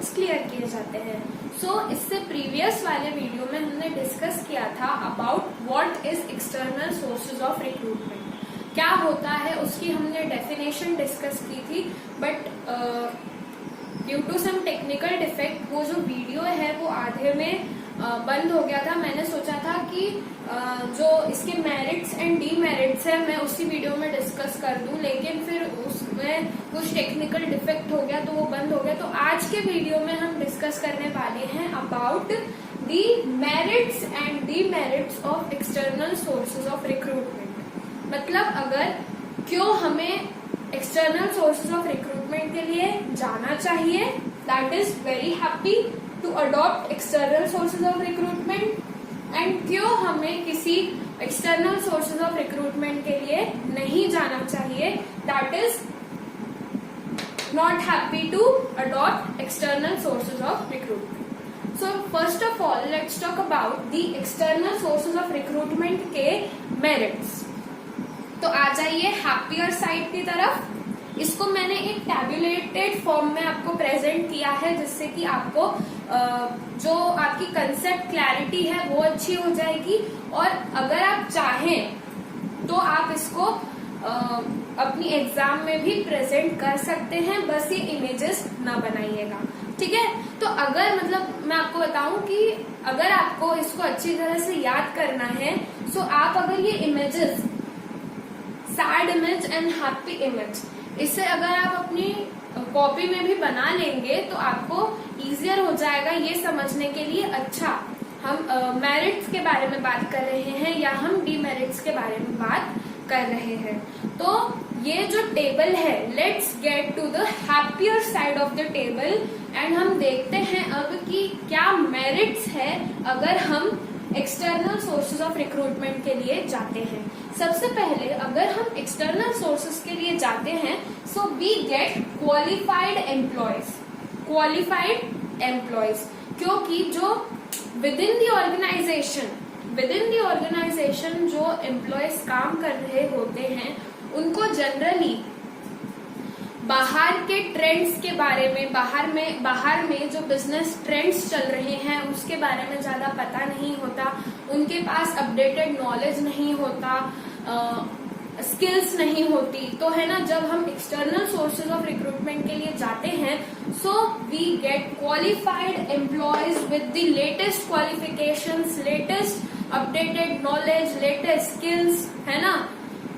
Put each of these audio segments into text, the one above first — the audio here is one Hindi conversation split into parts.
डाउट्स क्लियर किए जाते हैं। इससे प्रीवियस वाले वीडियो में हमने डिस्कस किया था about what is external sources of recruitment, क्या होता है उसकी हमने डेफिनेशन डिस्कस की थी। But due to some technical defect वो जो वीडियो है वो आधे में बंद हो गया था। मैंने सोचा था कि जो इसके मेरिट्स एंड डीमेरिट्स है मैं उसी वीडियो में डिस्कस कर दूं, लेकिन फिर उसमें कुछ टेक्निकल डिफेक्ट हो गया तो वो बंद हो गया। तो आज के वीडियो में हम डिस्कस करने वाले हैं about the merits and demerits of external sources of recruitment. मतलब अगर क्यों हमें एक्सटर्नल सोर्सेज ऑफ रिक्रूटमेंट के लिए जाना चाहिए, that is very happy to adopt external sources of recruitment, and क्यों हमें किसी एक्सटर्नल सोर्सेज ऑफ रिक्रूटमेंट के लिए नहीं जाना चाहिए, that is not happy to adopt external sources of recruitment. So first of all let's talk about the external sources of recruitment के मेरिट्स। तो आ जाइए हैप्पियर साइड की तरफ। इसको मैंने एक टैबुलेटेड फॉर्म में आपको प्रेजेंट किया है जिससे कि आपको जो आपकी कंसेप्ट क्लैरिटी है वो अच्छी हो जाएगी, और अगर आप चाहें तो आप इसको अपनी एग्जाम में भी प्रेजेंट कर सकते हैं, बस ये इमेजेस ना बनाइएगा, ठीक है। तो अगर मतलब मैं आपको बताऊं कि अगर आपको इसको अच्छी तरह से याद करना है, सो आप अगर ये images sad image and happy image, इससे अगर आप अपनी कॉपी में भी बना लेंगे तो आपको इजियर हो जाएगा ये समझने के लिए। अच्छा, हम मेरिट्स के बारे में बात कर रहे हैं या हम डीमेरिट्स के बारे में बात कर रहे हैं। तो ये जो टेबल है, let's get to the happier side of the table and हम देखते हैं अब कि क्या मेरिट्स है अगर हम एक्सटर्नल सोर्सेज ऑफ रिक्रूटमेंट के लिए जाते हैं। सबसे पहले अगर हम एक्सटर्नल सोर्सेज के लिए जाते हैं, so we get qualified employees. Qualified employees क्योंकि जो विद इन द ऑर्गेनाइजेशन जो एम्प्लॉयज काम कर रहे होते हैं उनको जनरली बाहर के ट्रेंड्स के बारे में, बाहर में जो बिजनेस ट्रेंड्स चल रहे हैं उसके बारे में ज्यादा पता नहीं होता, उनके पास अपडेटेड नॉलेज नहीं होता, स्किल्स नहीं होती। तो है ना, जब हम एक्सटर्नल सोर्सेज ऑफ रिक्रूटमेंट के लिए जाते हैं, so we get qualified employees with the latest qualifications, latest updated knowledge, latest skills, है ना।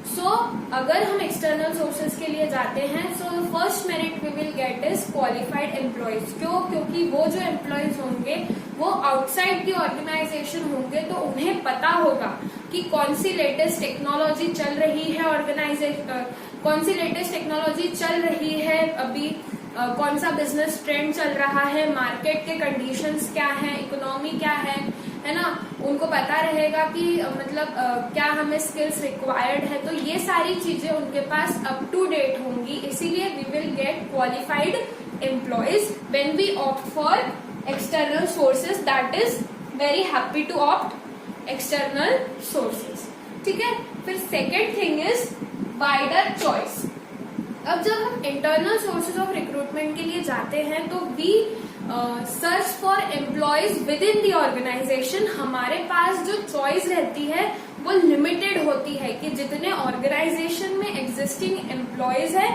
सो अगर हम एक्सटर्नल सोर्सेज के लिए जाते हैं, so first merit we will get is qualified employees. क्यों? क्योंकि वो जो एम्प्लॉयज होंगे वो आउटसाइड दी ऑर्गेनाइजेशन होंगे, तो उन्हें पता होगा कि कौन सी लेटेस्ट टेक्नोलॉजी चल रही है कौन सी लेटेस्ट टेक्नोलॉजी चल रही है अभी, कौन सा बिजनेस ट्रेंड चल रहा है, मार्केट के कंडीशंस क्या है, इकोनॉमी क्या है ना। उनको पता रहेगा कि मतलब क्या हमें स्किल्स रिक्वायर्ड है, तो ये सारी चीजें उनके पास अप टू डेट होंगी। इसीलिए we will get qualified employees when we opt for external sources, that is very happy to opt external sources, ठीक है। फिर second thing is wider choice. अब जब हम इंटरनल सोर्सेज ऑफ रिक्रूटमेंट के लिए जाते हैं तो we search for employees within the organization. हमारे पास जो चॉइस रहती है वो लिमिटेड होती है कि जितने ऑर्गेनाइजेशन में एग्जिस्टिंग एम्प्लॉयज है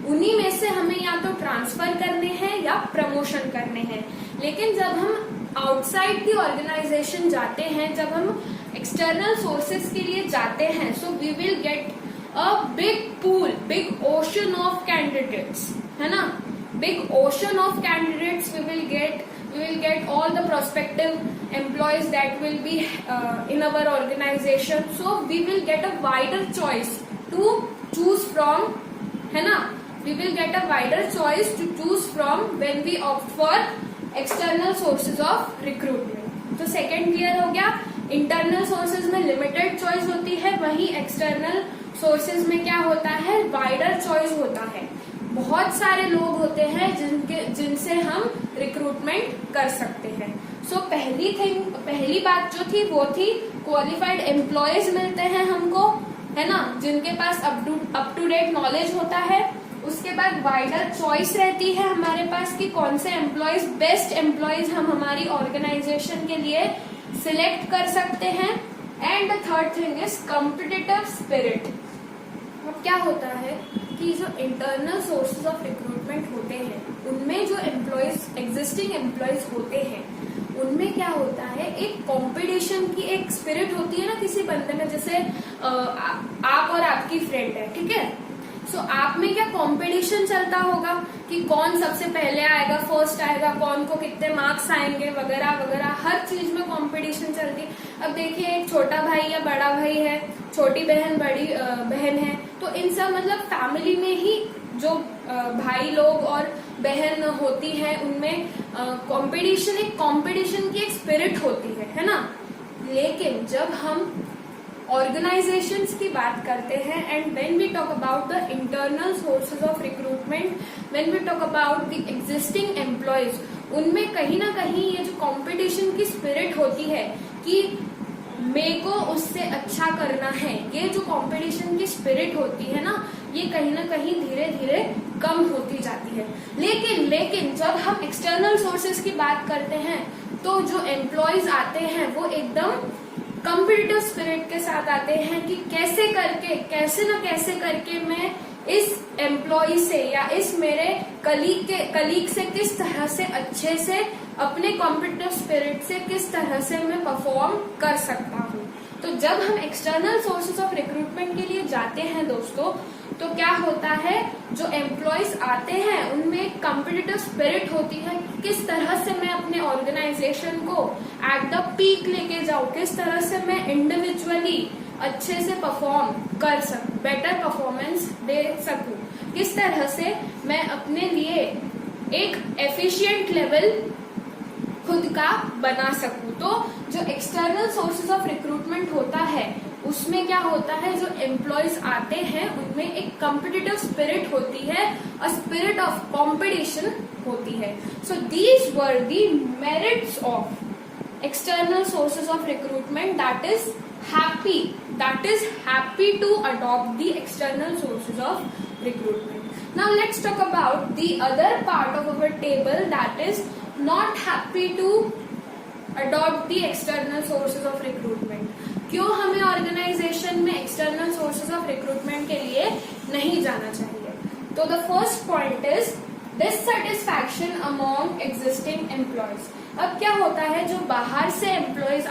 उन्हीं में से हमें या तो ट्रांसफर करने हैं या प्रमोशन करने हैं। लेकिन जब हम आउटसाइड दी ऑर्गेनाइजेशन जाते हैं, जब हम एक्सटर्नल सोर्सेज के लिए जाते हैं, so we will get a big pool, big ocean of candidates, है ना। Big ocean of candidates we will get all the prospective employees that will be in our organization, so we will get a wider choice to choose from, है ना। we will get a wider choice to choose from when we opt for external sources of recruitment। तो सेकेंड क्लियर हो गया। इंटरनल सोर्सेज में लिमिटेड चॉइस होती है, वहीं एक्सटर्नल सोर्सेज में क्या होता है, वाइडर चॉइस होता है। बहुत सारे लोग होते हैं जिनसे हम रिक्रूटमेंट कर सकते हैं। सो पहली बात जो थी वो थी क्वालिफाइड एम्प्लॉयज मिलते हैं हमको, है ना, जिनके पास अप टू डेट नॉलेज होता है। उसके बाद वाइडर चॉइस रहती है हमारे पास कि कौन से एम्प्लॉयज बेस्ट एम्प्लॉयज हम हमारी ऑर्गेनाइजेशन के लिए सिलेक्ट कर सकते हैं। And third thing is competitive spirit. अब क्या होता है कि जो इंटरनल सोर्सेज ऑफ रिक्रूटमेंट होते हैं उनमें जो एम्प्लॉयज एग्जिस्टिंग एम्प्लॉयज होते हैं उनमें क्या होता है, एक कंपटीशन की एक स्पिरिट होती है ना किसी बंदे में। जैसे आप और आपकी फ्रेंड है, ठीक है, सो आप में क्या कंपटीशन चलता होगा कि कौन सबसे पहले आएगा, फर्स्ट आएगा, कौन को कितने मार्क्स आएंगे वगैरह वगैरह, हर चीज में कंपटीशन चलती। अब देखिए एक छोटा भाई या बड़ा भाई है, छोटी बहन बड़ी बहन है, तो इन सब मतलब फैमिली में ही जो भाई लोग और बहन होती है उनमें कंपटीशन की एक स्पिरिट होती है ना। लेकिन जब हम ऑर्गेनाइजेशंस की बात करते हैं and when we talk about the internal sources of recruitment, when we talk about the existing employees, उनमें कहीं ना कहीं ये जो कंपटीशन की स्पिरिट होती है कि मेरे को उससे अच्छा करना है, ये जो कंपटीशन की स्पिरिट होती है ना, ये कहीं ना कहीं धीरे धीरे कम होती जाती है। लेकिन जब हम एक्सटर्नल सोर्सेज की बात करते हैं तो जो एम्प्लॉयज आते हैं वो एकदम कॉम्पिटिटिव स्पिरिट के साथ आते हैं कि कैसे न कैसे करके मैं इस एम्प्लॉय से या इस मेरे कलीग से किस तरह से अच्छे से अपने कॉम्पिटिटिव स्पिरिट से किस तरह से मैं परफॉर्म कर सकता हूँ। तो जब हम एक्सटर्नल सोर्सेज ऑफ रिक्रूटमेंट के लिए जाते हैं दोस्तों, तो क्या होता है, जो एम्प्लॉयज आते हैं उनमें कॉम्पिटिटिव स्पिरिट होती है, किस तरह से मैं अपने ऑर्गेनाइजेशन को एट द पीक लेके जाऊं, किस तरह से मैं इंडिविजुअली अच्छे से परफॉर्म कर सकूं, बेटर परफॉर्मेंस दे सकूं, किस तरह से मैं अपने लिए एक एफिशिएंट लेवल खुद का बना सकूं। तो जो एक्सटर्नल सोर्सेज ऑफ रिक्रूटमेंट होता है उसमें क्या होता है, जो एम्प्लॉयज आते हैं उनमें एक कॉम्पिटिटिव स्पिरिट होती है, अ स्पिरिट ऑफ कॉम्पिटिशन होती है। So these were the merits of external sources of recruitment that is happy to adopt the external sources of recruitment. Now let's talk about the other part of our table that is not happy to adopt the external sources of recruitment. क्यों हमें ऑर्गेनाइजेशन में एक्सटर्नल सोर्सेज ऑफ रिक्रूटमेंट के लिए नहीं जाना चाहिए? तो the first point is dissatisfaction among existing employees. अब क्या होता है, जो बाहर से एम्प्लॉयज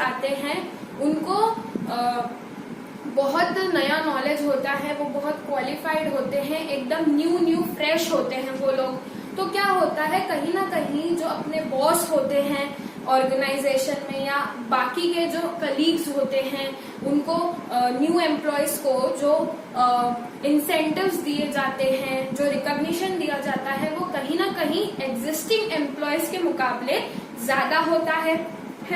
आते हैं उनको बहुत नया नॉलेज होता है, वो बहुत क्वालिफाइड होते हैं, एकदम न्यू फ्रेश होते हैं वो लोग। तो क्या होता है, कहीं ना कहीं जो अपने बॉस होते हैं ऑर्गेनाइजेशन में या बाकी के जो कलीग्स होते हैं उनको न्यू एम्प्लॉयज को जो इंसेंटिव्स दिए जाते हैं, जो रिकॉग्निशन दिया जाता है, वो कहीं ना कहीं एग्जिस्टिंग एम्प्लॉयज के मुकाबले ज्यादा होता है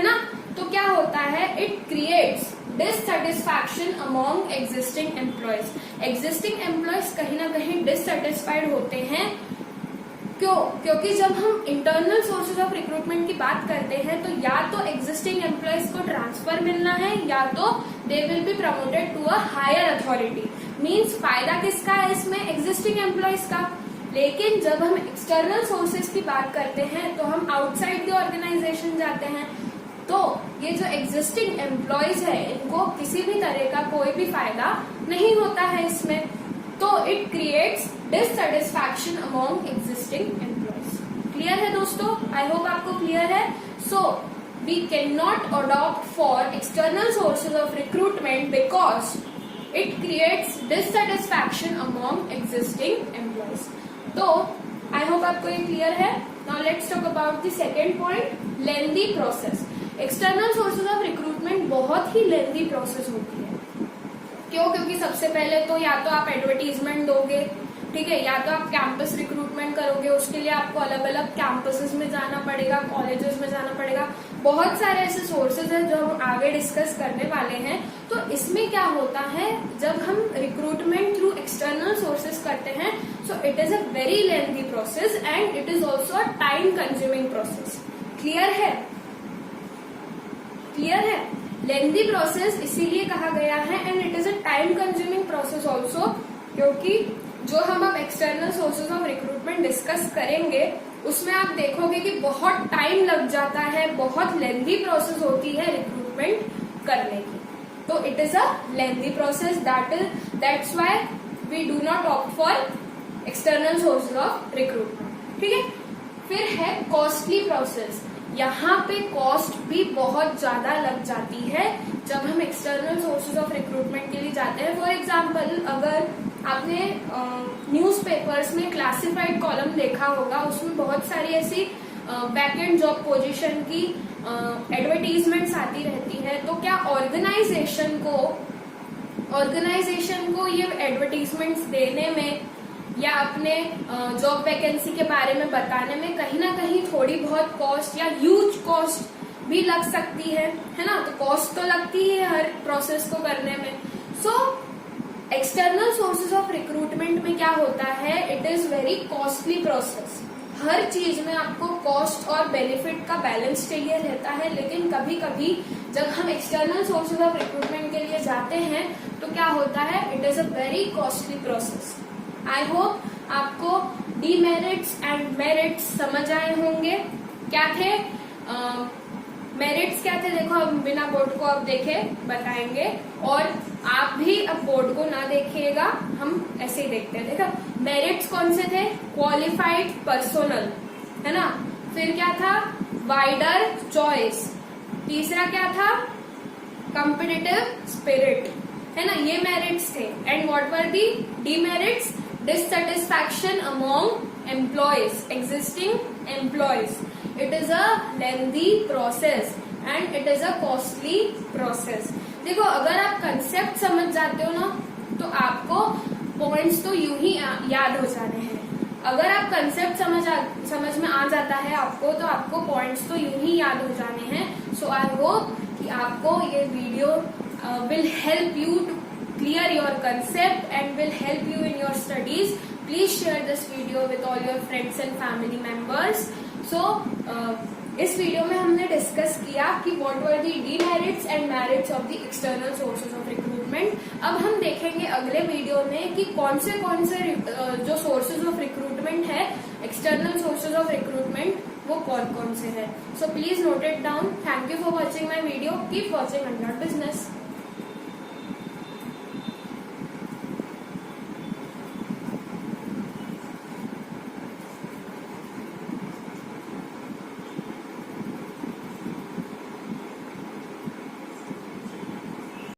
ना। तो क्या होता है, it creates dissatisfaction among existing employees. Existing employees कहीं ना कहीं डिससैटिस्फाइड होते हैं। क्योंकि जब हम इंटरनल सोर्सेज ऑफ रिक्रूटमेंट की बात करते हैं तो या तो एग्जिस्टिंग एम्प्लॉयज को ट्रांसफर मिलना है या तो they will be promoted to a higher authority. Means फायदा किसका है इसमें, एग्जिस्टिंग एम्प्लॉयज का। लेकिन जब हम एक्सटर्नल सोर्सेज की बात करते हैं तो हम आउटसाइड द ऑर्गेनाइजेशन जाते हैं, तो ये जो एग्जिस्टिंग एम्प्लॉयज है इनको किसी भी तरह का कोई भी फायदा नहीं होता है इसमें। तो it creates dissatisfaction among existing employees. Clear है दोस्तों? आई होप आपको क्लियर है। So we can not adopt for external sources of recruitment because it creates dissatisfaction among existing employees. तो आई होप आपको ये क्लियर है। Now let's talk about the second point, lengthy process. External sources of recruitment बहुत ही लेंथी प्रोसेस होती है। क्यों? क्योंकि सबसे पहले तो या तो आप एडवर्टीजमेंट दोगे, ठीक है, या तो आप कैंपस रिक्रूटमेंट करोगे, उसके लिए आपको अलग अलग कैंपसेस में जाना पड़ेगा, कॉलेजेस में जाना पड़ेगा। बहुत सारे ऐसे सोर्सेज हैं जो हम आगे डिस्कस करने वाले हैं। तो इसमें क्या होता है, जब हम रिक्रूटमेंट थ्रू एक्सटर्नल सोर्सेज करते हैं, so it is a very lengthy process and it is also a time consuming process. Clear है? लेंथी प्रोसेस इसीलिए कहा गया है and it is a time consuming process also, क्योंकि जो हम अब external sources of recruitment discuss करेंगे उसमें आप देखोगे कि बहुत टाइम लग जाता है, बहुत लेंथी प्रोसेस होती है रिक्रूटमेंट करने की। तो it is a lengthy process, that's why we do not opt for external sources of recruitment. ठीक है, फिर है कॉस्टली प्रोसेस। यहाँ पे कॉस्ट भी बहुत ज्यादा लग जाती है जब हम एक्सटर्नल सोर्सेज ऑफ रिक्रूटमेंट के लिए जाते हैं। फॉर एग्जाम्पल, अगर आपने न्यूज़पेपर्स में क्लासिफाइड कॉलम देखा होगा, उसमें बहुत सारी ऐसी बैकएंड जॉब पोजीशन की एडवर्टीजमेंट्स आती रहती है। तो क्या ऑर्गेनाइजेशन को ये एडवर्टीजमेंट्स देने में या अपने जॉब वैकेंसी के बारे में बताने में कहीं ना कहीं थोड़ी बहुत कॉस्ट या ह्यूज कॉस्ट भी लग सकती है ना। तो कॉस्ट तो लगती है हर प्रोसेस को करने में। So external sources of recruitment में क्या होता है, it is very costly process. हर चीज में आपको कॉस्ट और बेनिफिट का बैलेंस चाहिए रहता है, लेकिन कभी कभी जब हम एक्सटर्नल सोर्सेज ऑफ रिक्रूटमेंट के लिए जाते हैं तो क्या होता है, it is a very costly process. I hope आपको डीमेरिट्स एंड मेरिट्स समझ आए होंगे। क्या थे मेरिट्स, क्या थे, देखो हम बिना बोर्ड को अब देखे बताएंगे, और आप भी अब बोर्ड को ना देखिएगा, हम ऐसे ही देखते हैं। देखो मेरिट्स कौन से थे, क्वालिफाइड पर्सोनल, है ना। फिर क्या था, वाइडर चॉइस। तीसरा क्या था, कॉम्पिटिटिव स्पिरिट, है ना। ये मेरिट्स थे। And what were the demerits, dissatisfaction among employees, existing employees. It is a lengthy process and it is a costly process. देखो, अगर आप कंसेप्ट समझ जाते हो ना तो आपको पॉइंट्स तो यूं ही याद हो जाने हैं। अगर आप कंसेप्ट समझ में आ जाता है आपको, तो आपको पॉइंट्स तो यूं ही याद हो जाने हैं। सो आई होप कि आपको ये video will help you to clear your concept and will help you in your studies. Please share this video with all your friends and family members. So इस वीडियो में हमने डिस्कस किया कि what were the demerits and merits of the external sources of recruitment. अब हम देखेंगे अगले वीडियो में कि कौन से जो sources of recruitment है, external sources of recruitment, वो कौन से है। So please note it down. Thank you for watching my video. Keep watching Unlock Business.